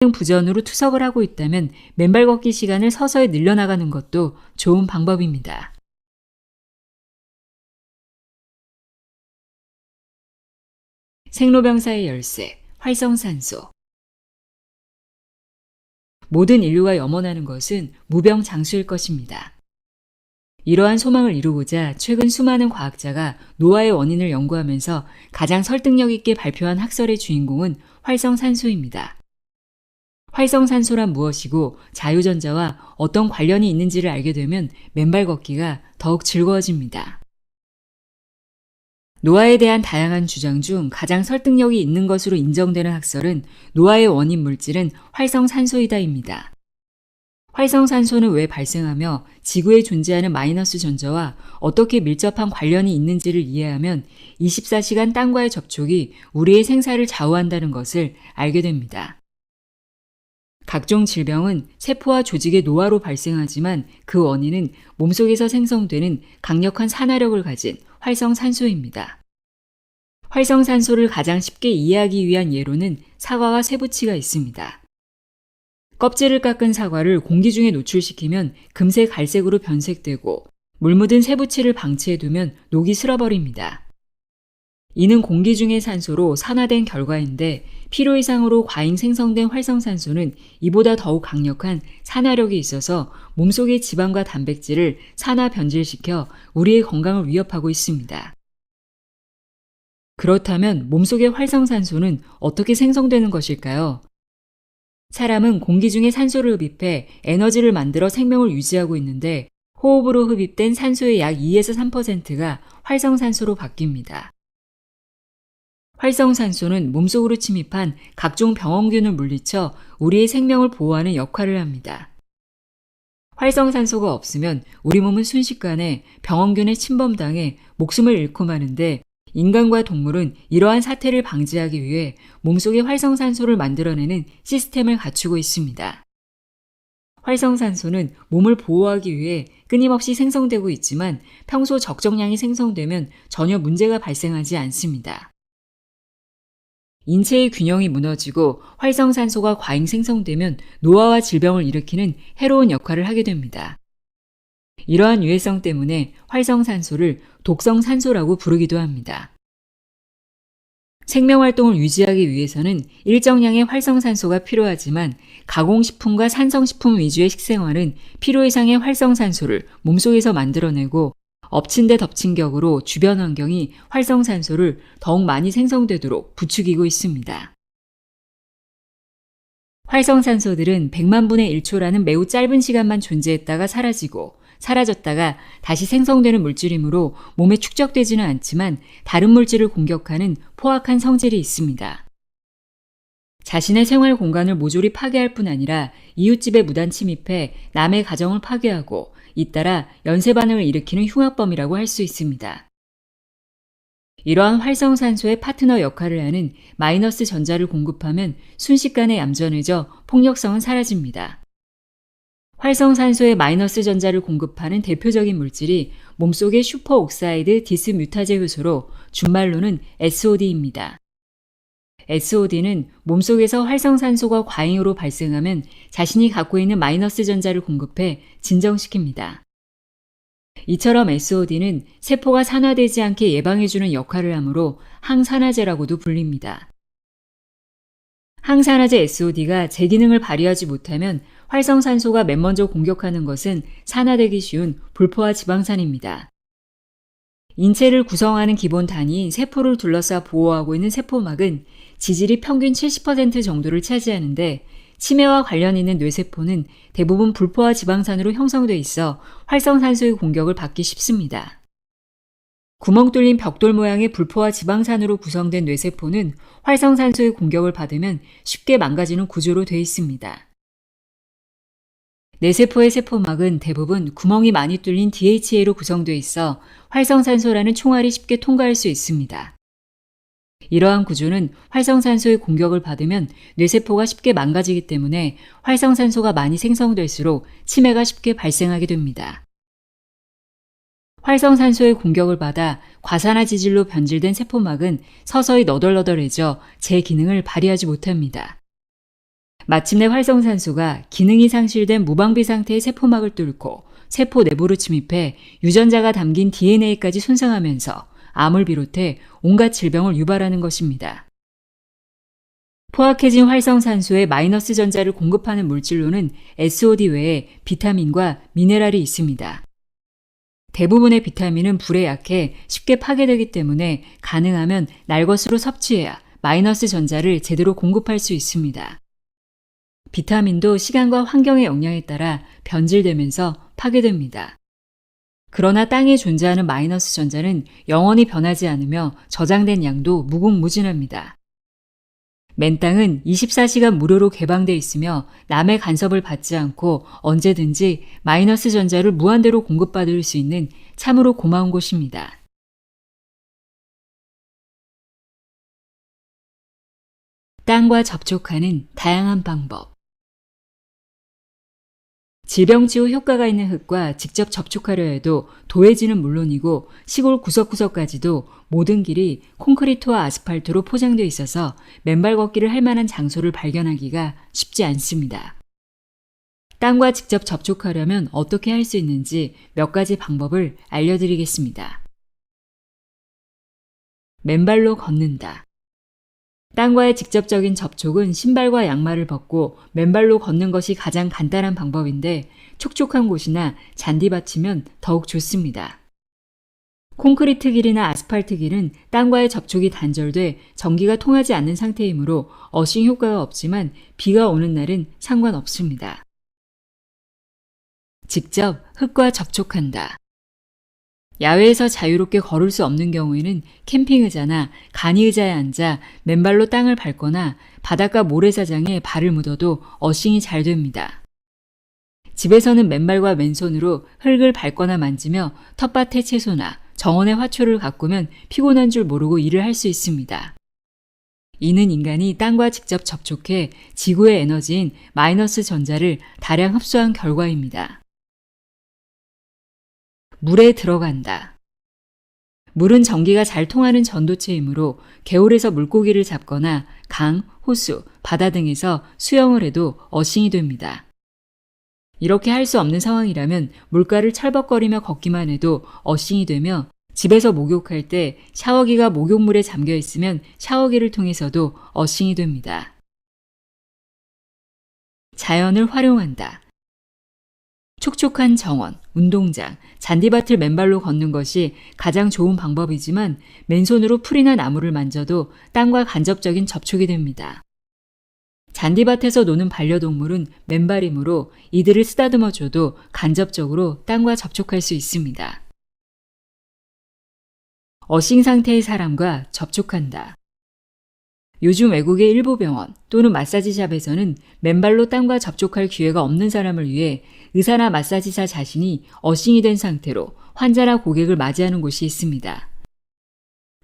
부전으로 투석을 하고 있다면 맨발 걷기 시간을 서서히 늘려나가는 것도 좋은 방법입니다. 생로병사의 열쇠, 활성산소. 모든 인류가 염원하는 것은 무병장수일 것입니다. 이러한 소망을 이루고자 최근 수많은 과학자가 노화의 원인을 연구하면서 가장 설득력 있게 발표한 학설의 주인공은 활성산소입니다. 활성산소란 무엇이고 자유전자와 어떤 관련이 있는지를 알게 되면 맨발 걷기가 더욱 즐거워집니다. 노화에 대한 다양한 주장 중 가장 설득력이 있는 것으로 인정되는 학설은 노화의 원인 물질은 활성산소이다입니다. 활성산소는 왜 발생하며 지구에 존재하는 마이너스 전자와 어떻게 밀접한 관련이 있는지를 이해하면 24시간 땅과의 접촉이 우리의 생사를 좌우한다는 것을 알게 됩니다. 각종 질병은 세포와 조직의 노화로 발생하지만 그 원인은 몸속에서 생성되는 강력한 산화력을 가진 활성산소입니다. 활성산소를 가장 쉽게 이해하기 위한 예로는 사과와 쇠붙이가 있습니다. 껍질을 깎은 사과를 공기 중에 노출시키면 금세 갈색으로 변색되고 물 묻은 쇠붙이를 방치해두면 녹이 슬어버립니다. 이는 공기 중의 산소로 산화된 결과인데 필요 이상으로 과잉 생성된 활성산소는 이보다 더욱 강력한 산화력이 있어서 몸속의 지방과 단백질을 산화 변질시켜 우리의 건강을 위협하고 있습니다. 그렇다면 몸속의 활성산소는 어떻게 생성되는 것일까요? 사람은 공기 중에 산소를 흡입해 에너지를 만들어 생명을 유지하고 있는데 호흡으로 흡입된 산소의 약 2에서 3%가 활성산소로 바뀝니다. 활성산소는 몸속으로 침입한 각종 병원균을 물리쳐 우리의 생명을 보호하는 역할을 합니다. 활성산소가 없으면 우리 몸은 순식간에 병원균에 침범당해 목숨을 잃고 마는데 인간과 동물은 이러한 사태를 방지하기 위해 몸속에 활성산소를 만들어내는 시스템을 갖추고 있습니다. 활성산소는 몸을 보호하기 위해 끊임없이 생성되고 있지만 평소 적정량이 생성되면 전혀 문제가 발생하지 않습니다. 인체의 균형이 무너지고 활성산소가 과잉 생성되면 노화와 질병을 일으키는 해로운 역할을 하게 됩니다. 이러한 유해성 때문에 활성산소를 독성산소라고 부르기도 합니다. 생명활동을 유지하기 위해서는 일정량의 활성산소가 필요하지만 가공식품과 산성식품 위주의 식생활은 필요 이상의 활성산소를 몸속에서 만들어내고 엎친 데 덮친 격으로 주변 환경이 활성산소를 더욱 많이 생성되도록 부추기고 있습니다. 활성산소들은 100만 분의 1초라는 매우 짧은 시간만 존재했다가 사라졌다가 다시 생성되는 물질이므로 몸에 축적되지는 않지만 다른 물질을 공격하는 포악한 성질이 있습니다. 자신의 생활 공간을 모조리 파괴할 뿐 아니라 이웃집에 무단 침입해 남의 가정을 파괴하고 잇따라 연쇄 반응을 일으키는 흉악범이라고 할 수 있습니다. 이러한 활성산소의 파트너 역할을 하는 마이너스 전자를 공급하면 순식간에 얌전해져 폭력성은 사라집니다. 활성산소의 마이너스 전자를 공급하는 대표적인 물질이 몸속의 슈퍼옥사이드 디스뮤타제 효소로 준말로는 SOD입니다. SOD는 몸속에서 활성산소가 과잉으로 발생하면 자신이 갖고 있는 마이너스 전자를 공급해 진정시킵니다. 이처럼 SOD는 세포가 산화되지 않게 예방해주는 역할을 하므로 항산화제라고도 불립니다. 항산화제 SOD가 제 기능을 발휘하지 못하면 활성산소가 맨 먼저 공격하는 것은 산화되기 쉬운 불포화 지방산입니다. 인체를 구성하는 기본 단위인 세포를 둘러싸 보호하고 있는 세포막은 지질이 평균 70% 정도를 차지하는데 치매와 관련 있는 뇌세포는 대부분 불포화 지방산으로 형성돼 있어 활성산소의 공격을 받기 쉽습니다. 구멍 뚫린 벽돌 모양의 불포화 지방산으로 구성된 뇌세포는 활성산소의 공격을 받으면 쉽게 망가지는 구조로 되어 있습니다. 뇌세포의 세포막은 대부분 구멍이 많이 뚫린 DHA로 구성되어 있어 활성산소라는 총알이 쉽게 통과할 수 있습니다. 이러한 구조는 활성산소의 공격을 받으면 뇌세포가 쉽게 망가지기 때문에 활성산소가 많이 생성될수록 치매가 쉽게 발생하게 됩니다. 활성산소의 공격을 받아 과산화 지질로 변질된 세포막은 서서히 너덜너덜해져 제 기능을 발휘하지 못합니다. 마침내 활성산소가 기능이 상실된 무방비 상태의 세포막을 뚫고 세포 내부로 침입해 유전자가 담긴 DNA까지 손상하면서 암을 비롯해 온갖 질병을 유발하는 것입니다. 포악해진 활성산소에 마이너스 전자를 공급하는 물질로는 SOD 외에 비타민과 미네랄이 있습니다. 대부분의 비타민은 불에 약해 쉽게 파괴되기 때문에 가능하면 날 것으로 섭취해야 마이너스 전자를 제대로 공급할 수 있습니다. 비타민도 시간과 환경의 영향에 따라 변질되면서 파괴됩니다. 그러나 땅에 존재하는 마이너스 전자는 영원히 변하지 않으며 저장된 양도 무궁무진합니다. 맨땅은 24시간 무료로 개방되어 있으며 남의 간섭을 받지 않고 언제든지 마이너스 전자를 무한대로 공급받을 수 있는 참으로 고마운 곳입니다. 땅과 접촉하는 다양한 방법. 질병치유 효과가 있는 흙과 직접 접촉하려 해도 도해지는 물론이고 시골 구석구석까지도 모든 길이 콘크리트와 아스팔트로 포장되어 있어서 맨발 걷기를 할 만한 장소를 발견하기가 쉽지 않습니다. 땅과 직접 접촉하려면 어떻게 할 수 있는지 몇 가지 방법을 알려드리겠습니다. 맨발로 걷는다. 땅과의 직접적인 접촉은 신발과 양말을 벗고 맨발로 걷는 것이 가장 간단한 방법인데 촉촉한 곳이나 잔디밭이면 더욱 좋습니다. 콘크리트 길이나 아스팔트 길은 땅과의 접촉이 단절돼 전기가 통하지 않는 상태이므로 어싱 효과가 없지만 비가 오는 날은 상관없습니다. 직접 흙과 접촉한다. 야외에서 자유롭게 걸을 수 없는 경우에는 캠핑의자나 간이의자에 앉아 맨발로 땅을 밟거나 바닷가 모래사장에 발을 묻어도 어싱이 잘 됩니다. 집에서는 맨발과 맨손으로 흙을 밟거나 만지며 텃밭의 채소나 정원의 화초를 가꾸면 피곤한 줄 모르고 일을 할 수 있습니다. 이는 인간이 땅과 직접 접촉해 지구의 에너지인 마이너스 전자를 다량 흡수한 결과입니다. 물에 들어간다. 물은 전기가 잘 통하는 전도체이므로 개울에서 물고기를 잡거나 강, 호수, 바다 등에서 수영을 해도 어싱이 됩니다. 이렇게 할 수 없는 상황이라면 물가를 철벅거리며 걷기만 해도 어싱이 되며 집에서 목욕할 때 샤워기가 목욕물에 잠겨 있으면 샤워기를 통해서도 어싱이 됩니다. 자연을 활용한다. 촉촉한 정원, 운동장, 잔디밭을 맨발로 걷는 것이 가장 좋은 방법이지만 맨손으로 풀이나 나무를 만져도 땅과 간접적인 접촉이 됩니다. 잔디밭에서 노는 반려동물은 맨발이므로 이들을 쓰다듬어 줘도 간접적으로 땅과 접촉할 수 있습니다. 어싱 상태의 사람과 접촉한다. 요즘 외국의 일부 병원 또는 마사지샵에서는 맨발로 땅과 접촉할 기회가 없는 사람을 위해 의사나 마사지사 자신이 어싱이 된 상태로 환자나 고객을 맞이하는 곳이 있습니다.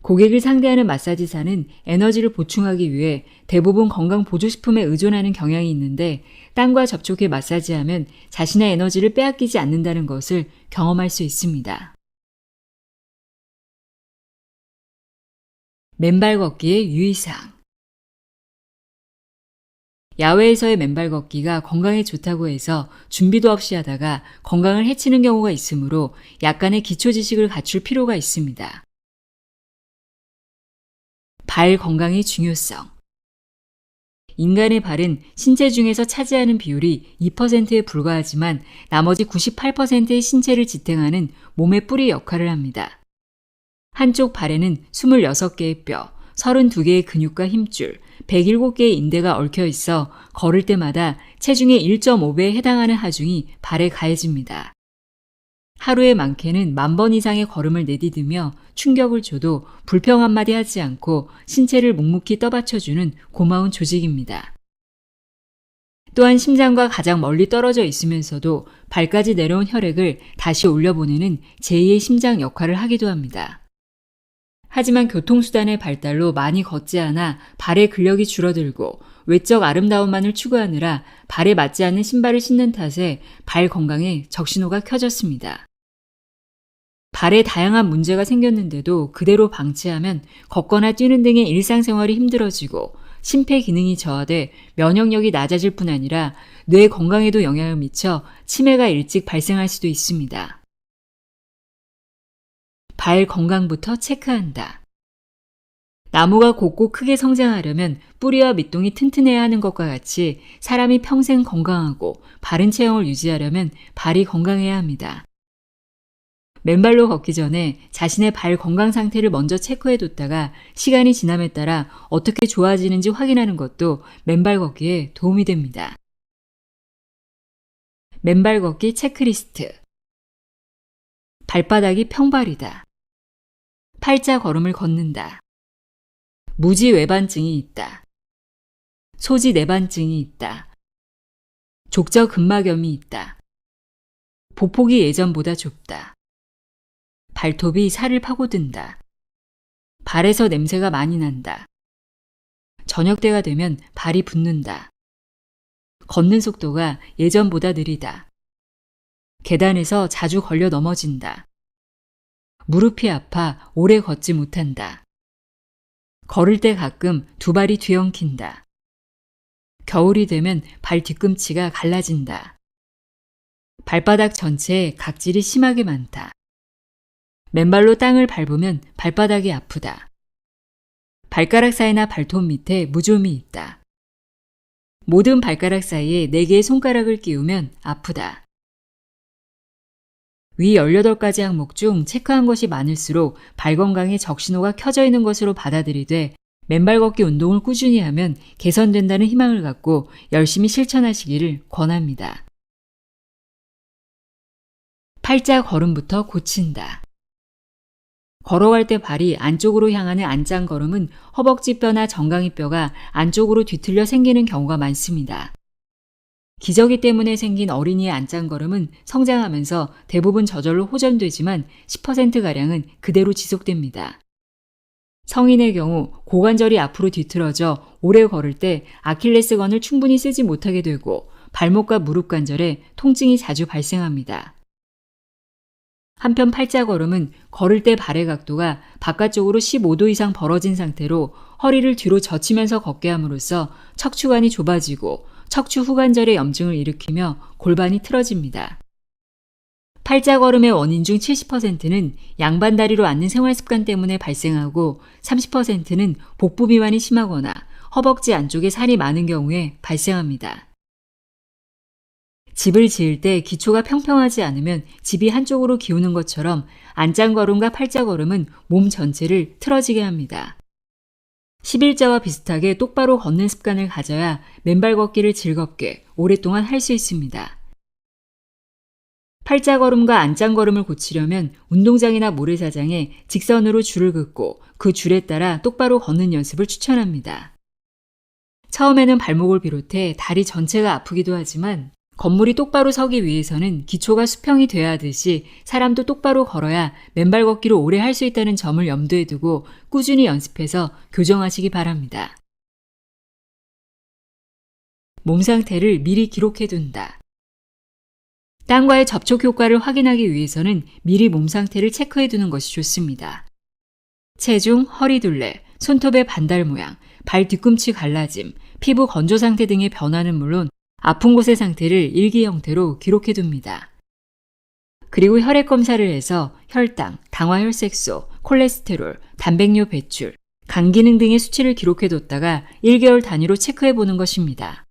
고객을 상대하는 마사지사는 에너지를 보충하기 위해 대부분 건강보조식품에 의존하는 경향이 있는데 땅과 접촉해 마사지하면 자신의 에너지를 빼앗기지 않는다는 것을 경험할 수 있습니다. 맨발 걷기의 유의사항. 야외에서의 맨발 걷기가 건강에 좋다고 해서 준비도 없이 하다가 건강을 해치는 경우가 있으므로 약간의 기초 지식을 갖출 필요가 있습니다. 발 건강의 중요성. 인간의 발은 신체 중에서 차지하는 비율이 2%에 불과하지만 나머지 98%의 신체를 지탱하는 몸의 뿌리 역할을 합니다. 한쪽 발에는 26개의 뼈, 32개의 근육과 힘줄, 107개의 인대가 얽혀 있어 걸을 때마다 체중의 1.5배에 해당하는 하중이 발에 가해집니다. 하루에 많게는 10,000번 이상의 걸음을 내디디며 충격을 줘도 불평 한마디 하지 않고 신체를 묵묵히 떠받쳐주는 고마운 조직입니다. 또한 심장과 가장 멀리 떨어져 있으면서도 발까지 내려온 혈액을 다시 올려보내는 제2의 심장 역할을 하기도 합니다. 하지만 교통수단의 발달로 많이 걷지 않아 발의 근력이 줄어들고 외적 아름다움만을 추구하느라 발에 맞지 않는 신발을 신는 탓에 발 건강에 적신호가 켜졌습니다. 발에 다양한 문제가 생겼는데도 그대로 방치하면 걷거나 뛰는 등의 일상생활이 힘들어지고 심폐 기능이 저하돼 면역력이 낮아질 뿐 아니라 뇌 건강에도 영향을 미쳐 치매가 일찍 발생할 수도 있습니다. 발 건강부터 체크한다. 나무가 곱고 크게 성장하려면 뿌리와 밑동이 튼튼해야 하는 것과 같이 사람이 평생 건강하고 바른 체형을 유지하려면 발이 건강해야 합니다. 맨발로 걷기 전에 자신의 발 건강 상태를 먼저 체크해뒀다가 시간이 지남에 따라 어떻게 좋아지는지 확인하는 것도 맨발 걷기에 도움이 됩니다. 맨발 걷기 체크리스트. 발바닥이 평발이다. 팔자 걸음을 걷는다. 무지 외반증이 있다. 소지 내반증이 있다. 족저 근막염이 있다. 보폭이 예전보다 좁다. 발톱이 살을 파고든다. 발에서 냄새가 많이 난다. 저녁 때가 되면 발이 붓는다. 걷는 속도가 예전보다 느리다. 계단에서 자주 걸려 넘어진다. 무릎이 아파 오래 걷지 못한다. 걸을 때 가끔 두 발이 뒤엉킨다. 겨울이 되면 발 뒤꿈치가 갈라진다. 발바닥 전체에 각질이 심하게 많다. 맨발로 땅을 밟으면 발바닥이 아프다. 발가락 사이나 발톱 밑에 무좀이 있다. 모든 발가락 사이에 4개의 손가락을 끼우면 아프다. 위 18가지 항목 중 체크한 것이 많을수록 발 건강에 적신호가 켜져 있는 것으로 받아들이되 맨발 걷기 운동을 꾸준히 하면 개선된다는 희망을 갖고 열심히 실천하시기를 권합니다. 팔자 걸음부터 고친다. 걸어갈 때 발이 안쪽으로 향하는 안짱걸음은 허벅지뼈나 정강이뼈가 안쪽으로 뒤틀려 생기는 경우가 많습니다. 기저귀 때문에 생긴 어린이의 안짱걸음은 성장하면서 대부분 저절로 호전되지만 10%가량은 그대로 지속됩니다. 성인의 경우 고관절이 앞으로 뒤틀어져 오래 걸을 때 아킬레스건을 충분히 쓰지 못하게 되고 발목과 무릎 관절에 통증이 자주 발생합니다. 한편 팔자걸음은 걸을 때 발의 각도가 바깥쪽으로 15도 이상 벌어진 상태로 허리를 뒤로 젖히면서 걷게 함으로써 척추관이 좁아지고 척추 후관절의 염증을 일으키며 골반이 틀어집니다. 팔자걸음의 원인 중 70%는 양반 다리로 앉는 생활 습관 때문에 발생하고 30%는 복부 비만이 심하거나 허벅지 안쪽에 살이 많은 경우에 발생합니다. 집을 지을 때 기초가 평평하지 않으면 집이 한쪽으로 기우는 것처럼 안짱걸음과 팔자걸음은 몸 전체를 틀어지게 합니다. 11자와 비슷하게 똑바로 걷는 습관을 가져야 맨발 걷기를 즐겁게 오랫동안 할 수 있습니다. 팔자걸음과 안짱걸음을 고치려면 운동장이나 모래사장에 직선으로 줄을 긋고 그 줄에 따라 똑바로 걷는 연습을 추천합니다. 처음에는 발목을 비롯해 다리 전체가 아프기도 하지만 건물이 똑바로 서기 위해서는 기초가 수평이 돼야 하듯이 사람도 똑바로 걸어야 맨발 걷기를 오래 할 수 있다는 점을 염두에 두고 꾸준히 연습해서 교정하시기 바랍니다. 몸 상태를 미리 기록해 둔다. 땅과의 접촉 효과를 확인하기 위해서는 미리 몸 상태를 체크해 두는 것이 좋습니다. 체중, 허리둘레, 손톱의 반달 모양, 발 뒤꿈치 갈라짐, 피부 건조 상태 등의 변화는 물론 아픈 곳의 상태를 일기 형태로 기록해 둡니다. 그리고 혈액 검사를 해서 혈당, 당화혈색소, 콜레스테롤, 단백뇨 배출, 간 기능 등의 수치를 기록해 뒀다가 1개월 단위로 체크해 보는 것입니다.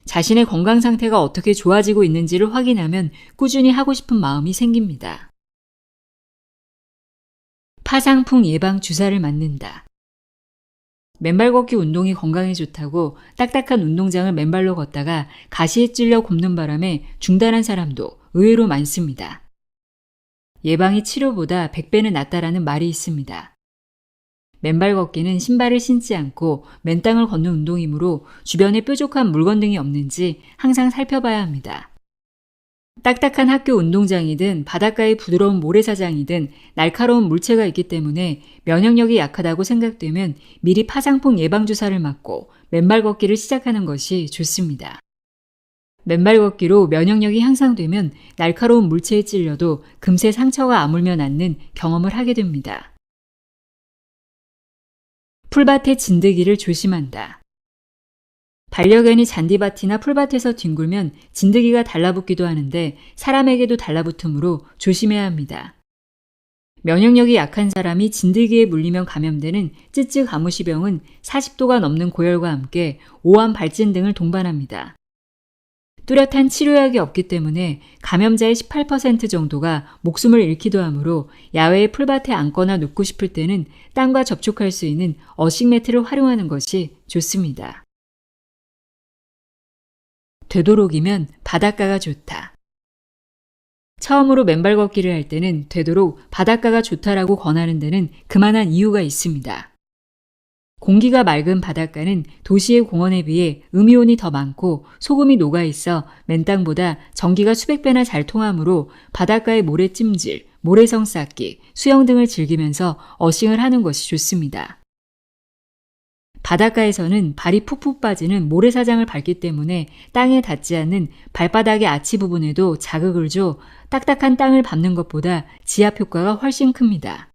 자신의 건강 상태가 어떻게 좋아지고 있는지를 확인하면 꾸준히 하고 싶은 마음이 생깁니다. 파상풍 예방 주사를 맞는다. 맨발 걷기 운동이 건강에 좋다고 딱딱한 운동장을 맨발로 걷다가 가시에 찔려 곱는 바람에 중단한 사람도 의외로 많습니다. 예방이 치료보다 100배는 낫다라는 말이 있습니다. 맨발 걷기는 신발을 신지 않고 맨땅을 걷는 운동이므로 주변에 뾰족한 물건 등이 없는지 항상 살펴봐야 합니다. 딱딱한 학교 운동장이든 바닷가의 부드러운 모래사장이든 날카로운 물체가 있기 때문에 면역력이 약하다고 생각되면 미리 파상풍 예방주사를 맞고 맨발 걷기를 시작하는 것이 좋습니다. 맨발 걷기로 면역력이 향상되면 날카로운 물체에 찔려도 금세 상처가 아물며 낫는 경험을 하게 됩니다. 풀밭의 진드기를 조심한다. 반려견이 잔디밭이나 풀밭에서 뒹굴면 진드기가 달라붙기도 하는데 사람에게도 달라붙으므로 조심해야 합니다. 면역력이 약한 사람이 진드기에 물리면 감염되는 쯔쯔 가무시병은 40도가 넘는 고열과 함께 오한 발진 등을 동반합니다. 뚜렷한 치료약이 없기 때문에 감염자의 18% 정도가 목숨을 잃기도 하므로 야외의 풀밭에 앉거나 눕고 싶을 때는 땅과 접촉할 수 있는 어식 매트를 활용하는 것이 좋습니다. 되도록이면 바닷가가 좋다. 처음으로 맨발 걷기를 할 때는 되도록 바닷가가 좋다라고 권하는 데는 그만한 이유가 있습니다. 공기가 맑은 바닷가는 도시의 공원에 비해 음이온이 더 많고 소금이 녹아있어 맨땅보다 전기가 수백 배나 잘 통하므로 바닷가의 모래찜질, 모래성 쌓기, 수영 등을 즐기면서 어싱을 하는 것이 좋습니다. 바닷가에서는 발이 푹푹 빠지는 모래사장을 밟기 때문에 땅에 닿지 않는 발바닥의 아치 부분에도 자극을 줘 딱딱한 땅을 밟는 것보다 지압 효과가 훨씬 큽니다.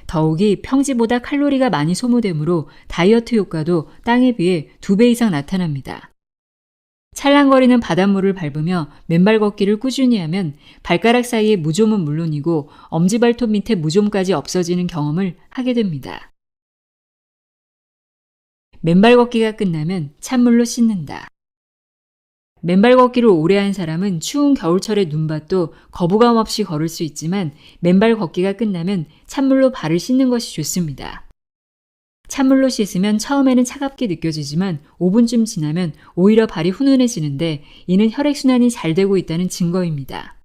더욱이 평지보다 칼로리가 많이 소모되므로 다이어트 효과도 땅에 비해 2배 이상 나타납니다. 찰랑거리는 바닷물을 밟으며 맨발 걷기를 꾸준히 하면 발가락 사이의 무좀은 물론이고 엄지발톱 밑에 무좀까지 없어지는 경험을 하게 됩니다. 맨발 걷기가 끝나면 찬물로 씻는다. 맨발 걷기를 오래 한 사람은 추운 겨울철의 눈밭도 거부감 없이 걸을 수 있지만 맨발 걷기가 끝나면 찬물로 발을 씻는 것이 좋습니다. 찬물로 씻으면 처음에는 차갑게 느껴지지만 5분쯤 지나면 오히려 발이 훈훈해지는데 이는 혈액순환이 잘 되고 있다는 증거입니다.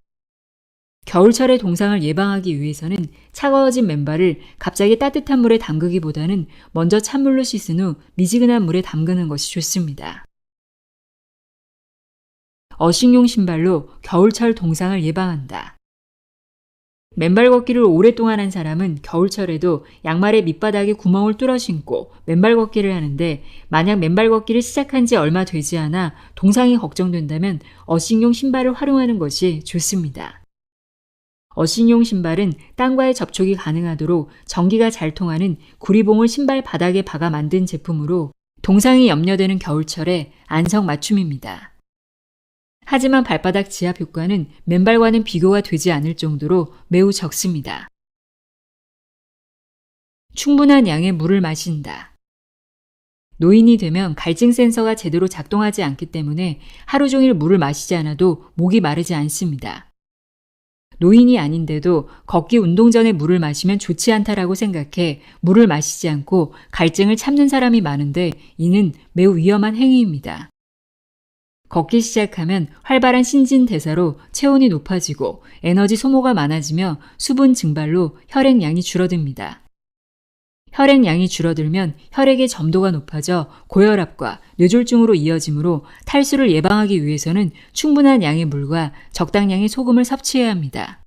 겨울철의 동상을 예방하기 위해서는 차가워진 맨발을 갑자기 따뜻한 물에 담그기보다는 먼저 찬물로 씻은 후 미지근한 물에 담그는 것이 좋습니다. 어식용 신발로 겨울철 동상을 예방한다. 맨발 걷기를 오랫동안 한 사람은 겨울철에도 양말의 밑바닥에 구멍을 뚫어 신고 맨발 걷기를 하는데 만약 맨발 걷기를 시작한 지 얼마 되지 않아 동상이 걱정된다면 어식용 신발을 활용하는 것이 좋습니다. 어식용 신발은 땅과의 접촉이 가능하도록 전기가 잘 통하는 구리봉을 신발 바닥에 박아 만든 제품으로 동상이 염려되는 겨울철에 안성맞춤입니다. 하지만 발바닥 지압 효과는 맨발과는 비교가 되지 않을 정도로 매우 적습니다. 충분한 양의 물을 마신다. 노인이 되면 갈증 센서가 제대로 작동하지 않기 때문에 하루 종일 물을 마시지 않아도 목이 마르지 않습니다. 노인이 아닌데도 걷기 운동 전에 물을 마시면 좋지 않다라고 생각해 물을 마시지 않고 갈증을 참는 사람이 많은데 이는 매우 위험한 행위입니다. 걷기 시작하면 활발한 신진대사로 체온이 높아지고 에너지 소모가 많아지며 수분 증발로 혈액량이 줄어듭니다. 혈액량이 줄어들면 혈액의 점도가 높아져 고혈압과 뇌졸중으로 이어지므로 탈수를 예방하기 위해서는 충분한 양의 물과 적당량의 소금을 섭취해야 합니다.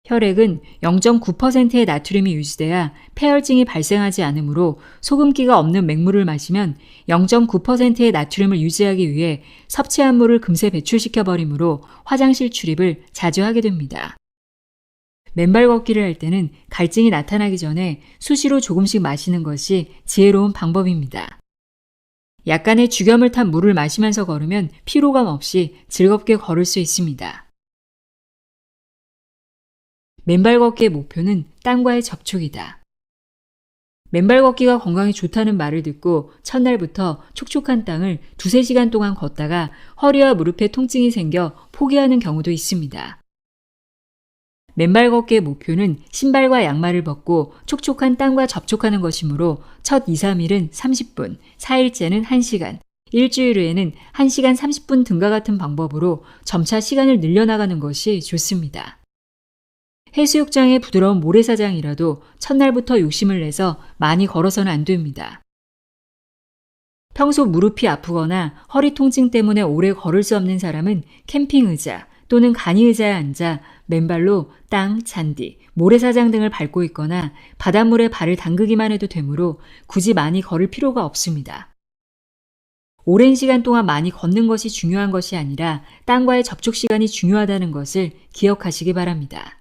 혈액은 0.9%의 나트륨이 유지돼야 폐혈증이 발생하지 않으므로 소금기가 없는 맹물을 마시면 0.9%의 나트륨을 유지하기 위해 섭취한 물을 금세 배출시켜버리므로 화장실 출입을 자주 하게 됩니다. 맨발 걷기를 할 때는 갈증이 나타나기 전에 수시로 조금씩 마시는 것이 지혜로운 방법입니다. 약간의 죽염을 탄 물을 마시면서 걸으면 피로감 없이 즐겁게 걸을 수 있습니다. 맨발 걷기의 목표는 땅과의 접촉이다. 맨발 걷기가 건강에 좋다는 말을 듣고 첫날부터 촉촉한 땅을 2-3시간 동안 걷다가 허리와 무릎에 통증이 생겨 포기하는 경우도 있습니다. 맨발 걷기의 목표는 신발과 양말을 벗고 촉촉한 땅과 접촉하는 것이므로 첫 2-3일은 30분, 4일째는 1시간, 일주일 후에는 1시간 30분 등과 같은 방법으로 점차 시간을 늘려나가는 것이 좋습니다. 해수욕장의 부드러운 모래사장이라도 첫날부터 욕심을 내서 많이 걸어서는 안 됩니다. 평소 무릎이 아프거나 허리 통증 때문에 오래 걸을 수 없는 사람은 캠핑 의자 또는 간이 의자에 앉아 맨발로 땅, 잔디, 모래사장 등을 밟고 있거나 바닷물에 발을 담그기만 해도 되므로 굳이 많이 걸을 필요가 없습니다. 오랜 시간 동안 많이 걷는 것이 중요한 것이 아니라 땅과의 접촉 시간이 중요하다는 것을 기억하시기 바랍니다.